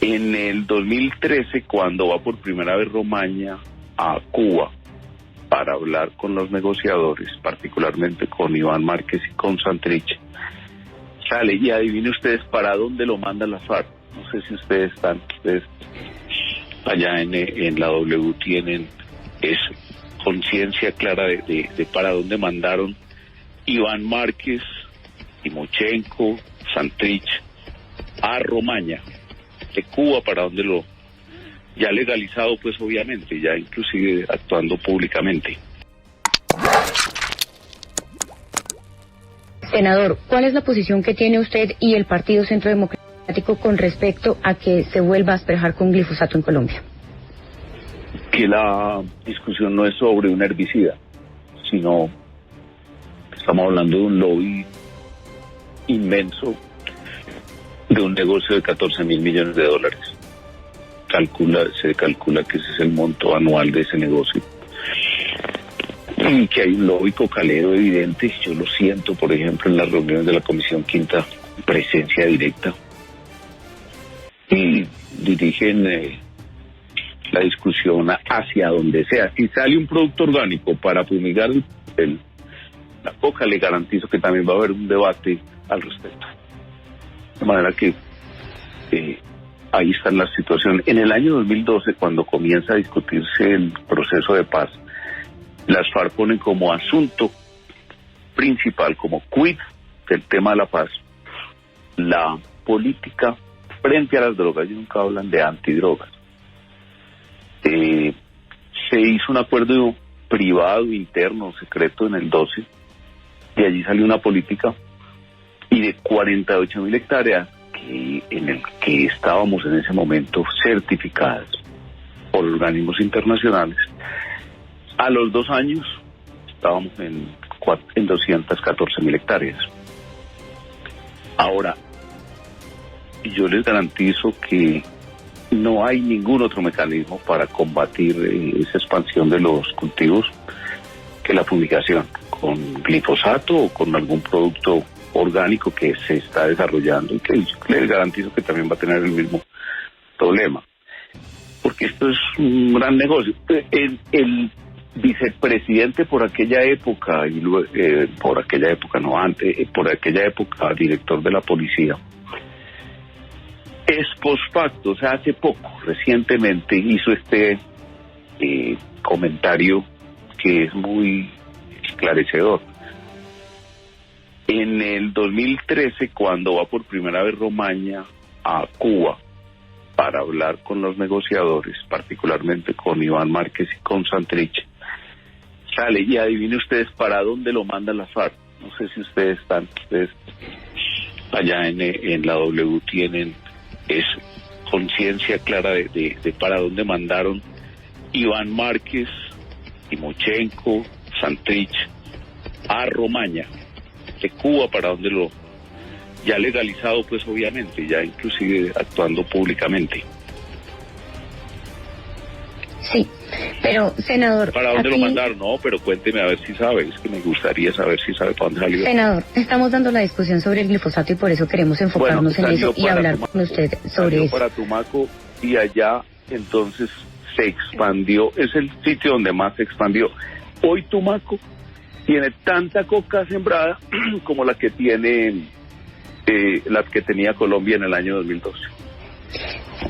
En el 2013, cuando va por primera vez Romaña a Cuba para hablar con los negociadores, particularmente con Iván Márquez y con Santrich, sale y adivine ustedes para dónde lo manda la FARC. No sé si ustedes allá en la W tienen conciencia clara de para dónde mandaron Iván Márquez, Timochenko, Santrich a Romaña, de Cuba, para donde ya legalizado, pues obviamente, ya inclusive actuando públicamente. Senador, ¿cuál es la posición que tiene usted y el Partido Centro Democrático con respecto a que se vuelva a asperjar con glifosato en Colombia? Que la discusión no es sobre un herbicida, sino estamos hablando de un lobby inmenso, de un negocio de 14.000 millones de dólares. Se calcula que ese es el monto anual de ese negocio. Y que hay un lobby cocalero evidente. Yo lo siento, por ejemplo, en las reuniones de la Comisión Quinta, presencia directa. Y dirigen la discusión hacia donde sea. Si sale un producto orgánico para fumigar la coca, le garantizo que también va a haber un debate al respecto. De manera que ahí está la situación. En el año 2012, cuando comienza a discutirse el proceso de paz, las FARC ponen como asunto principal, como quid del tema de la paz, la política frente a las drogas. Ellos nunca hablan de antidrogas. Se hizo un acuerdo privado, interno, secreto en el 12, y allí salió una política, y de 48.000 hectáreas en el que estábamos en ese momento certificadas por organismos internacionales, a los 2 años estábamos en 214.000 hectáreas. Ahora, yo les garantizo que no hay ningún otro mecanismo para combatir esa expansión de los cultivos que la fumigación con glifosato o con algún producto orgánico que se está desarrollando, y que les garantizo que también va a tener el mismo problema, porque esto es un gran negocio. El vicepresidente por aquella época, por aquella época director de la policía, es post facto, o sea, hace poco, recientemente hizo este comentario que es muy esclarecedor. En el 2013, cuando va por primera vez Romaña a Cuba para hablar con los negociadores, particularmente con Iván Márquez y con Santrich, sale y adivine ustedes para dónde lo manda la FARC. No sé si ustedes allá en la W tienen conciencia clara de para dónde mandaron Iván Márquez, Timochenko, Santrich a Romaña, de Cuba, para donde ya legalizado, pues obviamente, ya inclusive actuando públicamente. Sí, pero senador, ¿para dónde lo mandaron? No, pero cuénteme a ver si sabe, es que me gustaría saber si sabe para dónde salió. Senador, estamos dando la discusión sobre el glifosato y por eso queremos enfocarnos en eso y hablar con usted sobre eso. Para Tumaco, y allá entonces se expandió, es el sitio donde más se expandió. Hoy Tumaco tiene tanta coca sembrada como la que tenía Colombia en el año 2012.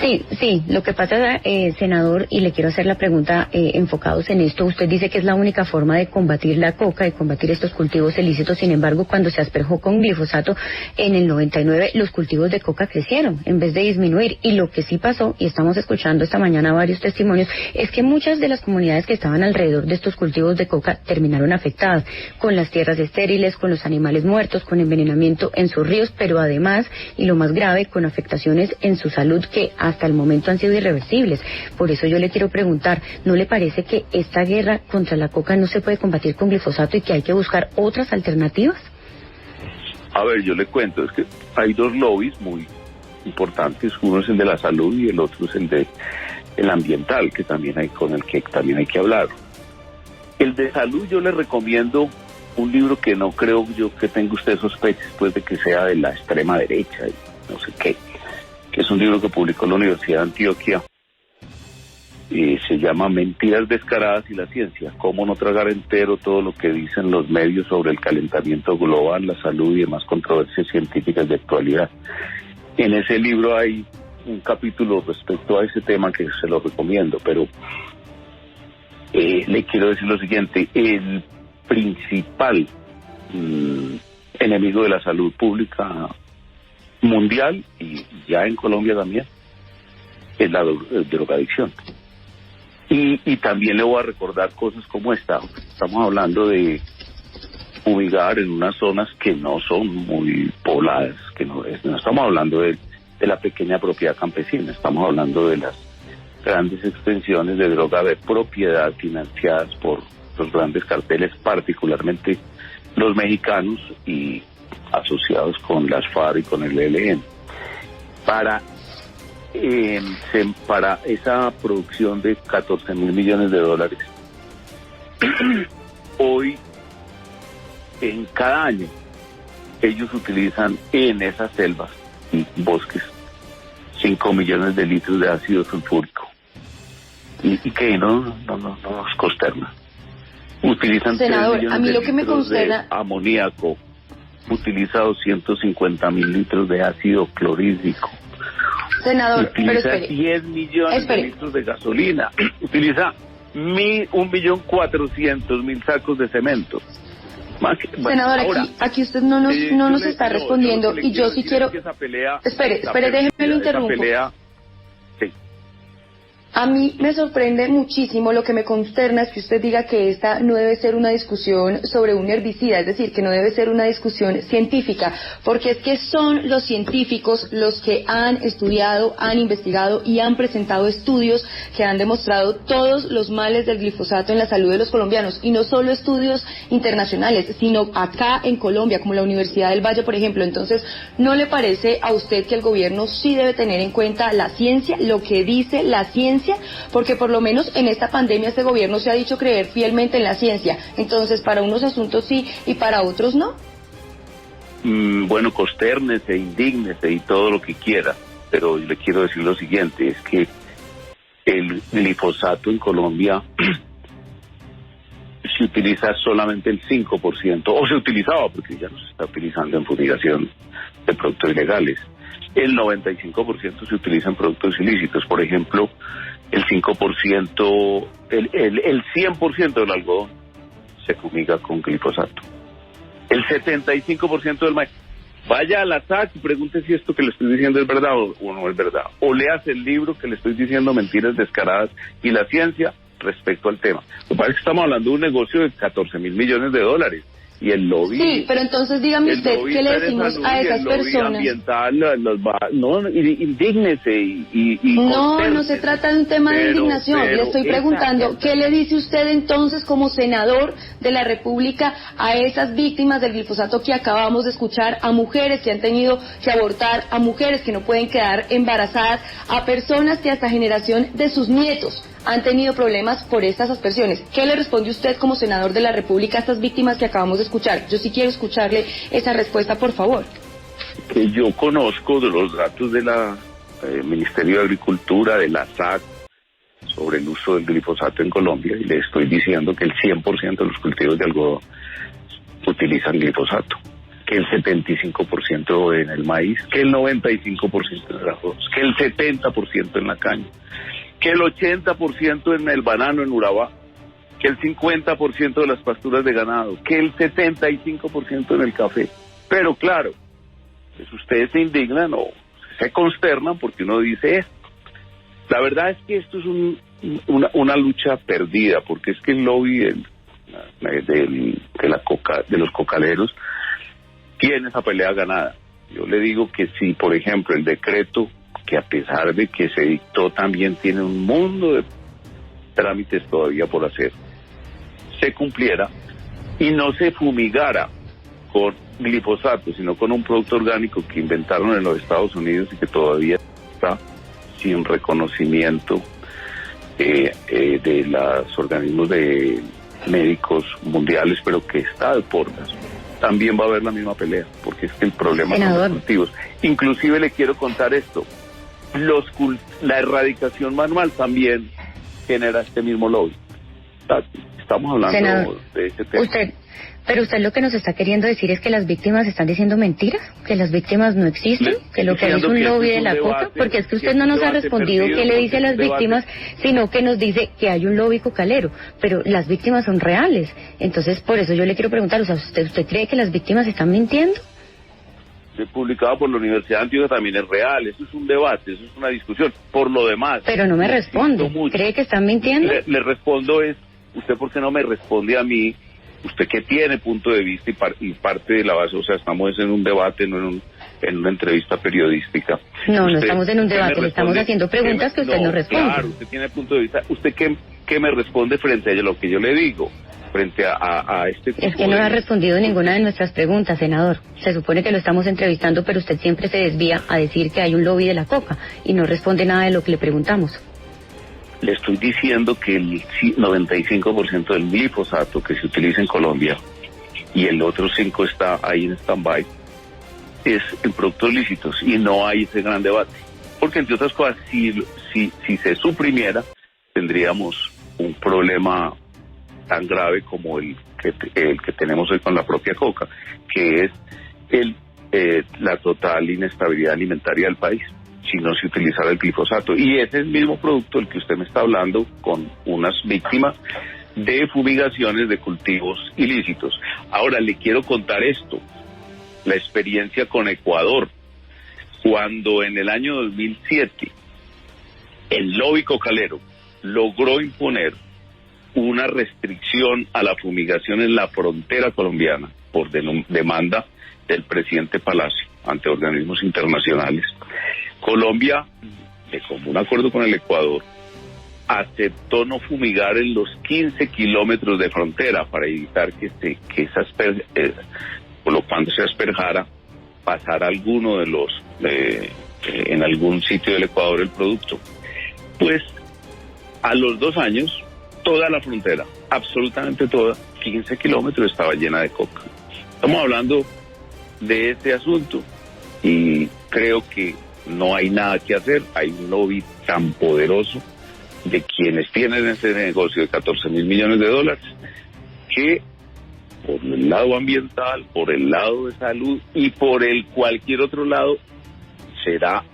Sí, lo que pasa, senador, y le quiero hacer la pregunta enfocados en esto, usted dice que es la única forma de combatir la coca, de combatir estos cultivos ilícitos. Sin embargo, cuando se asperjó con glifosato en el 99, los cultivos de coca crecieron en vez de disminuir, y lo que sí pasó, y estamos escuchando esta mañana varios testimonios, es que muchas de las comunidades que estaban alrededor de estos cultivos de coca terminaron afectadas, con las tierras estériles, con los animales muertos, con envenenamiento en sus ríos, pero además, y lo más grave, con afectaciones en su salud que hasta el momento han sido irreversibles. Por eso yo le quiero preguntar, ¿no le parece que esta guerra contra la coca no se puede combatir con glifosato y que hay que buscar otras alternativas? A ver, yo le cuento, es que hay 2 lobbies muy importantes, uno es el de la salud y el otro es el ambiental, que también con el que también hay que hablar. El de salud, yo le recomiendo un libro que no creo yo que tenga usted sospechas, pues, de que sea de la extrema derecha y no sé qué, que es un libro que publicó la Universidad de Antioquia. Se llama Mentiras descaradas y la ciencia. Cómo no tragar entero todo lo que dicen los medios sobre el calentamiento global, la salud y demás controversias científicas de actualidad. En ese libro hay un capítulo respecto a ese tema que se lo recomiendo, pero le quiero decir lo siguiente: el principal enemigo de la salud pública mundial, y ya en Colombia también, es la drogadicción. Y también le voy a recordar cosas como esta. Estamos hablando de fumigar en unas zonas que no son muy pobladas, que no estamos hablando de la pequeña propiedad campesina, estamos hablando de las grandes extensiones de droga de propiedad financiadas por los grandes carteles, particularmente los mexicanos y asociados con las FARC y con el ELN. Para esa producción de 14.000 millones de dólares, hoy, en cada año, ellos utilizan en esas selvas y bosques 5 millones de litros de ácido sulfúrico. Y que no nos consterna. Utilizan, senador, 3 millones a mí de lo que me litros consterna... de amoníaco. Utiliza 250.000 litros de ácido clorhídrico. Senador, utiliza pero espere. 10 millones de litros de gasolina. Utiliza 1.400.000 sacos de cemento. Senador, ahora, aquí usted no nos está respondiendo, y yo sí quiero... Espere, déjeme lo interrumpo. A mí me sorprende muchísimo, lo que me consterna es que usted diga que esta no debe ser una discusión sobre un herbicida, es decir, que no debe ser una discusión científica, porque es que son los científicos los que han estudiado, han investigado y han presentado estudios que han demostrado todos los males del glifosato en la salud de los colombianos, y no solo estudios internacionales, sino acá en Colombia, como la Universidad del Valle, por ejemplo. Entonces, ¿no le parece a usted que el gobierno sí debe tener en cuenta la ciencia, lo que dice la ciencia? Porque por lo menos en esta pandemia este gobierno se ha dicho creer fielmente en la ciencia. Entonces, para unos asuntos sí y para otros no. Bueno, constérnese, indígnese y todo lo que quiera, pero le quiero decir lo siguiente: es que el glifosato en Colombia se utiliza solamente el 5%, o se utilizaba, porque ya no se está utilizando en fumigación de productos ilegales. El 95% se utiliza en productos ilícitos. Por ejemplo, el 5%, el 100% del algodón se fumiga con glifosato. El 75% del maíz. Vaya a la SAC y pregunte si esto que le estoy diciendo es verdad o no es verdad. O leas el libro que le estoy diciendo, Mentiras descaradas y la ciencia, respecto al tema. Me parece que estamos hablando de un negocio de 14.000 millones de dólares. Y el lobby... Sí, pero entonces dígame usted, ¿qué le decimos a esas personas? Ambiental, indígnese y no se trata de un tema de indignación. Le estoy preguntando, ¿qué le dice usted entonces como senador de la República a esas víctimas del glifosato que acabamos de escuchar, a mujeres que han tenido que abortar, a mujeres que no pueden quedar embarazadas, a personas que hasta generación de sus nietos han tenido problemas por estas aspersiones? ¿Qué le responde usted como senador de la República a estas víctimas que acabamos de escuchar? Yo sí quiero escucharle esa respuesta, por favor. Que yo conozco de los datos de la Ministerio de Agricultura, de la SAC, sobre el uso del glifosato en Colombia, y le estoy diciendo que el 100% de los cultivos de algodón utilizan glifosato, que el 75% en el maíz, que el 95% en el arroz, que el 70% en la caña, que el 80% en el banano en Urabá, que el 50% de las pasturas de ganado, que el 75% en el café. Pero claro, pues ustedes se indignan o se consternan porque uno dice esto. La verdad es que esto es una lucha perdida, porque es que el lobby de los cocaleros tiene esa pelea ganada. Yo le digo que si, por ejemplo, el decreto, que a pesar de que se dictó también tiene un mundo de trámites todavía por hacer, se cumpliera y no se fumigara con glifosato, sino con un producto orgánico que inventaron en los Estados Unidos y que todavía está sin reconocimiento de los organismos de médicos mundiales, pero que está de portas, también va a haber la misma pelea, porque es que el problema son los cultivos. Inclusive le quiero contar esto: La erradicación manual también genera este mismo lobby. Estamos hablando, senador, de ese tema. Pero usted lo que nos está queriendo decir es que las víctimas están diciendo mentiras, que las víctimas no existen, que lo que hay es un lobby de la coca, porque es que usted no nos ha respondido qué le dice a las víctimas, sino que nos dice que hay un lobby cocalero, pero las víctimas son reales. Entonces, por eso yo le quiero preguntar, o sea, ¿usted cree que las víctimas están mintiendo? Publicado por la Universidad de Antioquia también es real, eso es un debate, eso es una discusión. Por lo demás... Pero no me responde, ¿cree que están mintiendo? Le respondo ¿usted por qué no me responde a mí? Usted que tiene punto de vista y parte de la base, o sea, estamos en un debate, no en una entrevista periodística. No estamos en un debate, le estamos haciendo preguntas que usted no responde. Claro, usted tiene punto de vista. ¿Usted qué me responde frente a lo que yo le digo? Frente a este tipo Es que no ha respondido ninguna de nuestras preguntas, senador. Se supone que lo estamos entrevistando, pero usted siempre se desvía a decir que hay un lobby de la coca y no responde nada de lo que le preguntamos. Le estoy diciendo que el 95% del glifosato que se utiliza en Colombia y el otro 5% está ahí en stand-by es en productos lícitos y no hay ese gran debate. Porque entre otras cosas, si se suprimiera, tendríamos un problema tan grave como el que tenemos hoy con la propia coca, que es la total inestabilidad alimentaria del país, si no se utilizara el glifosato. Y ese es el mismo producto del que usted me está hablando, con unas víctimas de fumigaciones de cultivos ilícitos. Ahora le quiero contar esto, la experiencia con Ecuador, cuando en el año 2007 el lobby cocalero logró imponer una restricción a la fumigación en la frontera colombiana por demanda del presidente Palacio ante organismos internacionales. Colombia, de común acuerdo con el Ecuador, aceptó no fumigar en los 15 kilómetros de frontera para evitar cuando se asperjara, pasara alguno de los en algún sitio del Ecuador el producto. Pues a los 2 años, toda la frontera, absolutamente toda, 15 kilómetros, estaba llena de coca. Estamos hablando de este asunto y creo que no hay nada que hacer. Hay un lobby tan poderoso de quienes tienen ese negocio de 14.000 millones de dólares que por el lado ambiental, por el lado de salud y por cualquier otro lado será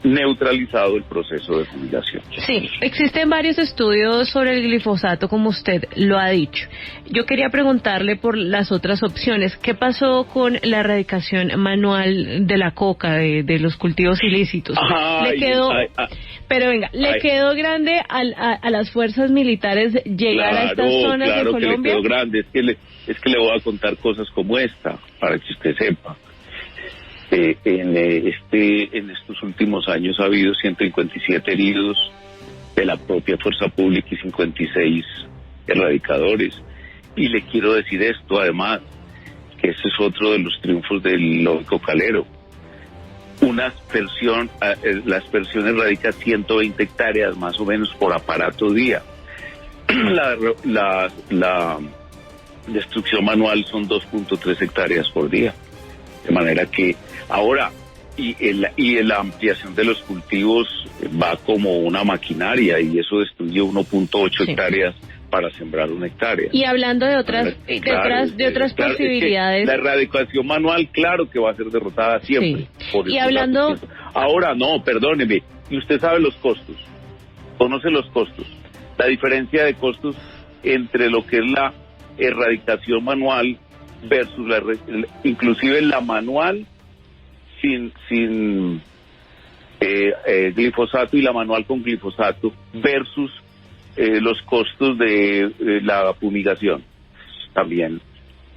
neutralizado el proceso de fumigación. Sí, existen varios estudios sobre el glifosato, como usted lo ha dicho. Yo quería preguntarle por las otras opciones. ¿Qué pasó con la erradicación manual de la coca, de los cultivos ilícitos? ¿Le quedó grande a las fuerzas militares llegar a estas zonas de Colombia? Claro que le quedó grande. Es que le voy a contar cosas como esta, para que usted sepa. En estos últimos años ha habido 157 heridos de la propia fuerza pública y 56 erradicadores. Y le quiero decir esto, además, que ese es otro de los triunfos del lobby cocalero. La aspersión erradica 120 hectáreas más o menos por aparato día. La destrucción manual son 2.3 hectáreas por día. De manera que ahora, la ampliación de los cultivos va como una maquinaria y eso destruye 1.8 hectáreas para sembrar 1 hectárea. Y hablando de otras posibilidades. Es que la erradicación manual, claro que va a ser derrotada siempre. Sí. Y hablando... Ahora, no, perdóneme, y usted sabe los costos, conoce los costos, la diferencia de costos entre lo que es la erradicación manual versus inclusive la manual sin glifosato y la manual con glifosato versus los costos de la fumigación. También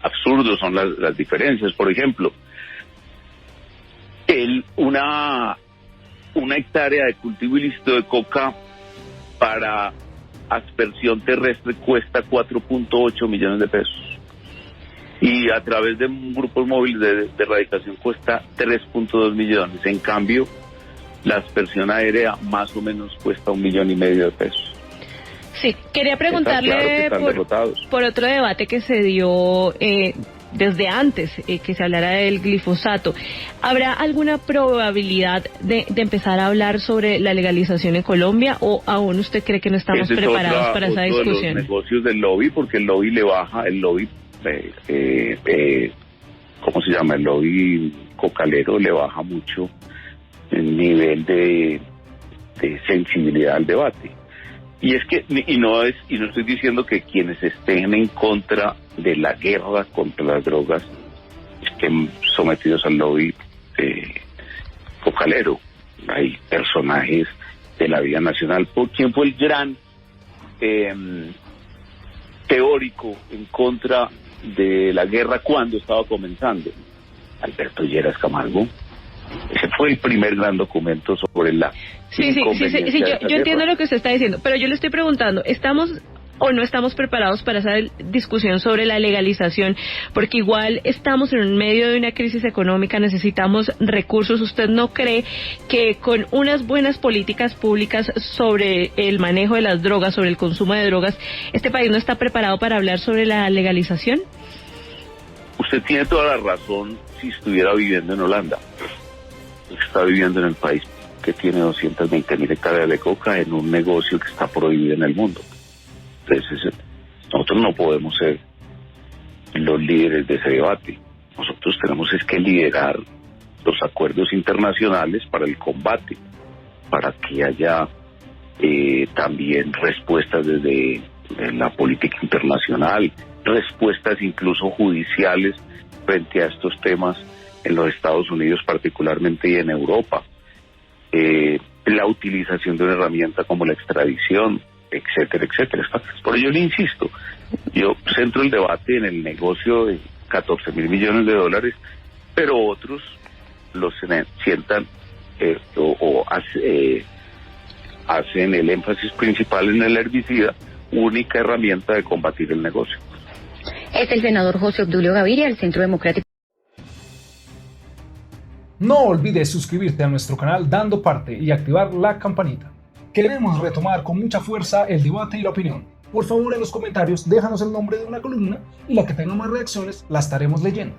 absurdos son las diferencias. Por ejemplo, una hectárea de cultivo ilícito de coca para aspersión terrestre cuesta 4.8 millones de pesos. Y a través de grupos móviles de erradicación cuesta 3.2 millones. En cambio, la aspersión aérea más o menos cuesta 1,5 millones de pesos. Sí, quería preguntarle por otro debate que se dio desde antes que se hablara del glifosato. ¿Habrá alguna probabilidad de empezar a hablar sobre la legalización en Colombia o aún usted cree que no estamos preparados para esa discusión? De los negocios del lobby, porque el lobby le baja, el lobby, ¿cómo se llama? El lobby cocalero le baja mucho el nivel de sensibilidad al debate. Y es que, y no estoy diciendo que quienes estén en contra de la guerra contra las drogas estén sometidos al lobby cocalero. Hay personajes de la vida nacional. ¿Quién fue el gran teórico en contra de la guerra cuando estaba comenzando? Alberto Lleras Camargo. Ese fue el primer gran documento sobre la... Sí, yo entiendo lo que usted está diciendo, pero yo le estoy preguntando, ¿estamos o no estamos preparados para esa discusión sobre la legalización? Porque igual estamos en medio de una crisis económica, necesitamos recursos. ¿Usted no cree que con unas buenas políticas públicas sobre el manejo de las drogas, sobre el consumo de drogas, este país no está preparado para hablar sobre la legalización? Usted tiene toda la razón si estuviera viviendo en Holanda. Está viviendo en el país que tiene 220.000 hectáreas de coca en un negocio que está prohibido en el mundo. Entonces, nosotros no podemos ser los líderes de ese debate. Nosotros tenemos es que liderar los acuerdos internacionales para el combate, para que haya también respuestas desde la política internacional, respuestas incluso judiciales frente a estos temas en los Estados Unidos particularmente y en Europa, la utilización de una herramienta como la extradición, etcétera, etcétera. Por ello le insisto, yo centro el debate en el negocio de 14.000 millones de dólares, pero otros los sientan hacen el énfasis principal en el herbicida, única herramienta de combatir el negocio. Es el senador José Obdulio Gaviria, del Centro Democrático. No olvides suscribirte a nuestro canal dando parte y activar la campanita. Queremos retomar con mucha fuerza el debate y la opinión. Por favor, en los comentarios déjanos el nombre de una columna y la que tenga más reacciones la estaremos leyendo.